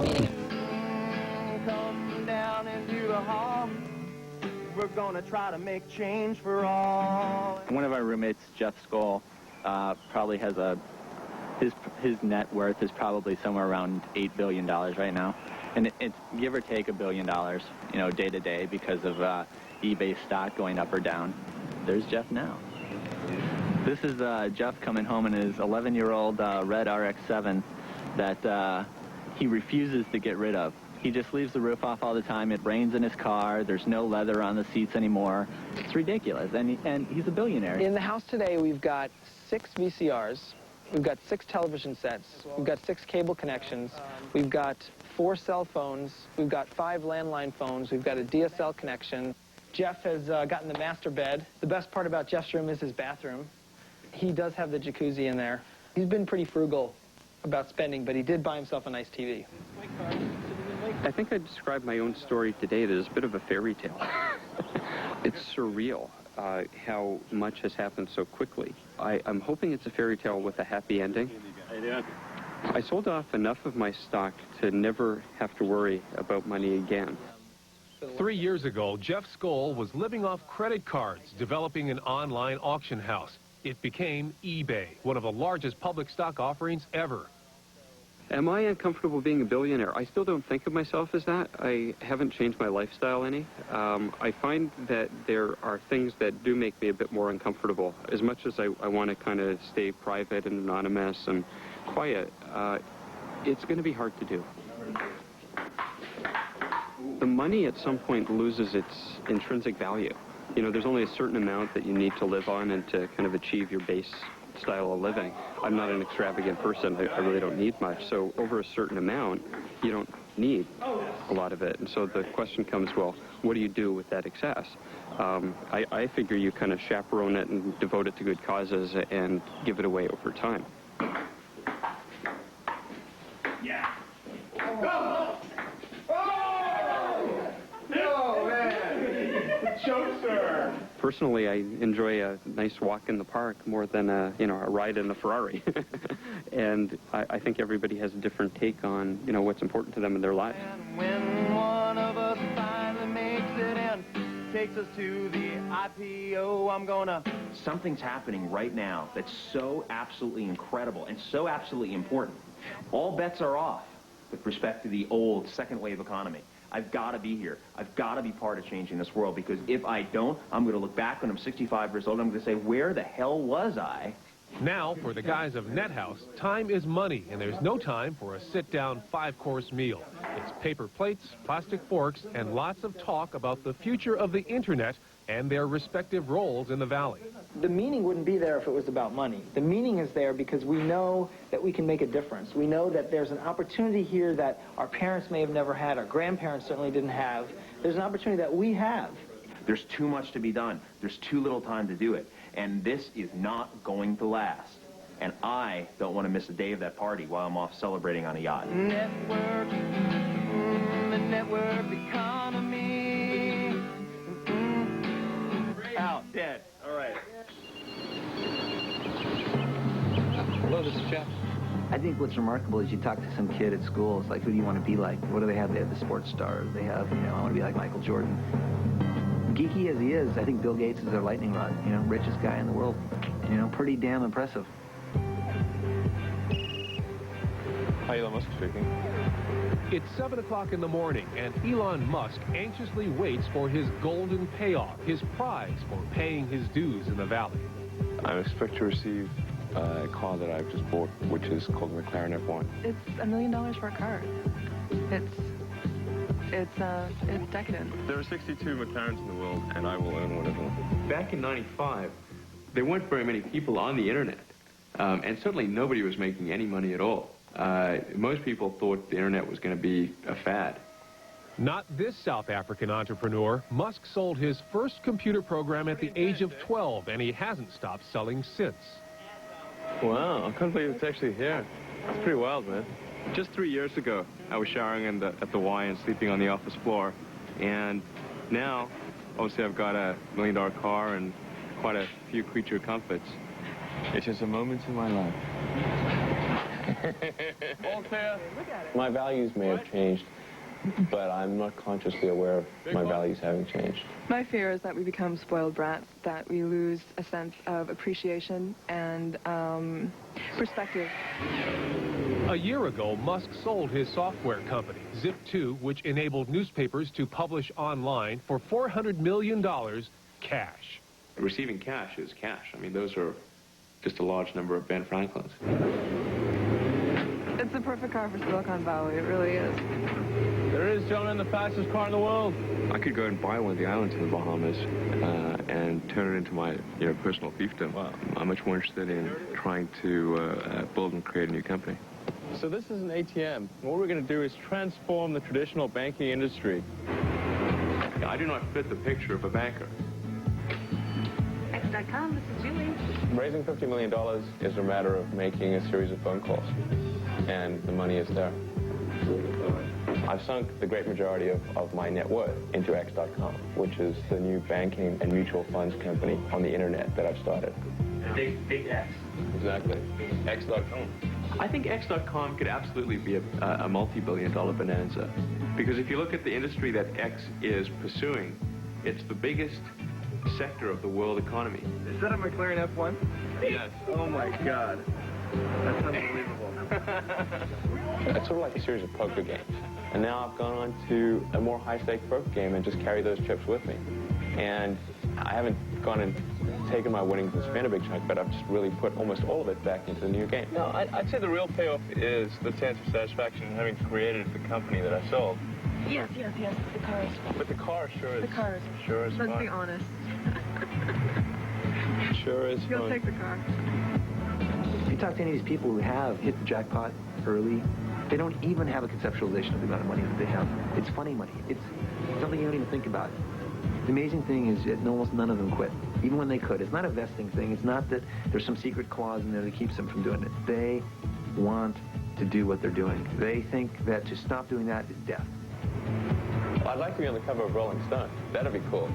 meeting. Come down into the hall. We're gonna try to make change for all. One of our roommates, Jeff Skoll, probably has his net worth is probably somewhere around $8 billion right now. And it's give or take $1 billion, you know, day to day because of eBay stock going up or down. There's Jeff now. This is Jeff coming home in his 11-year-old red RX-7 that he refuses to get rid of. He just leaves the roof off all the time. It rains in his car. There's no leather on the seats anymore. It's ridiculous, and he's a billionaire. In the house today, we've got 6 VCRs. We've got 6 television sets. We've got 6 cable connections. We've got 4 cell phones. We've got 5 landline phones. We've got a DSL connection. Jeff has gotten the master bed. The best part about Jeff's room is his bathroom. He does have the jacuzzi in there. He's been pretty frugal about spending, but he did buy himself a nice TV. I think I described my own story today as a bit of a fairy tale. It's surreal how much has happened so quickly. I'm hoping it's a fairy tale with a happy ending. I sold off enough of my stock to never have to worry about money again. 3 years ago, Jeff Skoll was living off credit cards, developing an online auction house. It became eBay, one of the largest public stock offerings ever. Am I uncomfortable being a billionaire? I still don't think of myself as that. I haven't changed my lifestyle any. I find that there are things that do make me a bit more uncomfortable. As much as I want to kind of stay private and anonymous and quiet, it's going to be hard to do. The money at some point loses its intrinsic value. You know, there's only a certain amount that you need to live on and to kind of achieve your base style of living. I'm not an extravagant person. I really don't need much. So over a certain amount, you don't need a lot of it. And so the question comes, well, what do you do with that excess? I figure you kind of chaperone it and devote it to good causes and give it away over time. Yeah. Go! No, man! Joker! Personally, I enjoy a nice walk in the park more than a ride in a Ferrari. And I think everybody has a different take on, what's important to them in their lives. And when one of us finally makes it and takes us to the IPO, something's happening right now that's so absolutely incredible and so absolutely important. All bets are off with respect to the old second wave economy. I've got to be here. I've got to be part of changing this world, because if I don't, I'm going to look back when I'm 65 years old and I'm going to say, where the hell was I? Now, for the guys of NetHouse, time is money, and there's no time for a sit-down 5-course meal. It's paper plates, plastic forks, and lots of talk about the future of the Internet and their respective roles in the Valley. The meaning wouldn't be there if it was about money. The meaning is there because we know that we can make a difference. We know that there's an opportunity here that our parents may have never had, our grandparents certainly didn't have. There's an opportunity that we have. There's too much to be done. There's too little time to do it. And this is not going to last. And I don't want to miss a day of that party while I'm off celebrating on a yacht. Network, the network economy. Out, dead. All right. Hello, this is Jeff. I think what's remarkable is you talk to some kid at school, it's like, who do you want to be like? What do they have? They have the sports stars. They have, I want to be like Michael Jordan. Geeky as he is, I think Bill Gates is their lightning rod, richest guy in the world. Pretty damn impressive. Hi, Elon Musk speaking. It's 7 o'clock in the morning, and Elon Musk anxiously waits for his golden payoff, his prize for paying his dues in the Valley. I expect to receive a car that I've just bought, which is called the McLaren F1. It's $1 million for a car. It's decadent. There are 62 McLarens in the world, and I will own one of them. Back in '95, there weren't very many people on the internet, and certainly nobody was making any money at all. Most people thought the internet was going to be a fad. Not this South African entrepreneur. Musk sold his first computer program at the age of 12, and he hasn't stopped selling since. Wow, I can't believe it's actually here. It's pretty wild, man. Just 3 years ago, I was showering at the Y and sleeping on the office floor. And now, obviously, I've got a $1 million car and quite a few creature comforts. It's just a moment in my life. Voltaire, my values may have changed, but I'm not consciously aware of my values having changed. My fear is that we become spoiled brats, that we lose a sense of appreciation and perspective. A year ago, Musk sold his software company, Zip2, which enabled newspapers to publish online for $400 million cash. Receiving cash is cash. I mean, those are just a large number of Ben Franklins. It's the perfect car for Silicon Valley. It really is. There is, gentlemen, the fastest car in the world. I could go and buy one of the islands in the Bahamas and turn it into my personal fiefdom. Wow. I'm much more interested in trying to build and create a new company. So this is an ATM. What we're going to do is transform the traditional banking industry. I do not fit the picture of a banker. X.com, this is Julie. Raising $50 million is a matter of making a series of phone calls, and the money is there. I've sunk the great majority of my net worth into X.com, which is the new banking and mutual funds company on the internet that I've started. Big X. Exactly. X.com. I think X.com could absolutely be a multi-billion-dollar bonanza, because if you look at the industry that X is pursuing, it's the biggest sector of the world economy. Is that a McLaren F1? Yes. Oh my God. That's unbelievable. It's sort of like a series of poker games. And now I've gone on to a more high-stake poker game and just carry those chips with me. And I haven't gone and taken my winnings and spent a big chunk, but I've just really put almost all of it back into the new game. No, I'd say the real payoff is the sense of satisfaction in having created the company that I sold. Yes, the cars. But the car sure is. The cars. Sure is Let's fun. be honest. Sure is You'll fun. take the car. If you talk to any of these people who have hit the jackpot early, they don't even have a conceptualization of the amount of money that they have. It's funny money. It's something you don't even think about. The amazing thing is that almost none of them quit, even when they could. It's not a vesting thing. It's not that there's some secret clause in there that keeps them from doing it. They want to do what they're doing. They think that to stop doing that is death. Well, I'd like to be on the cover of Rolling Stone. That'd be cool.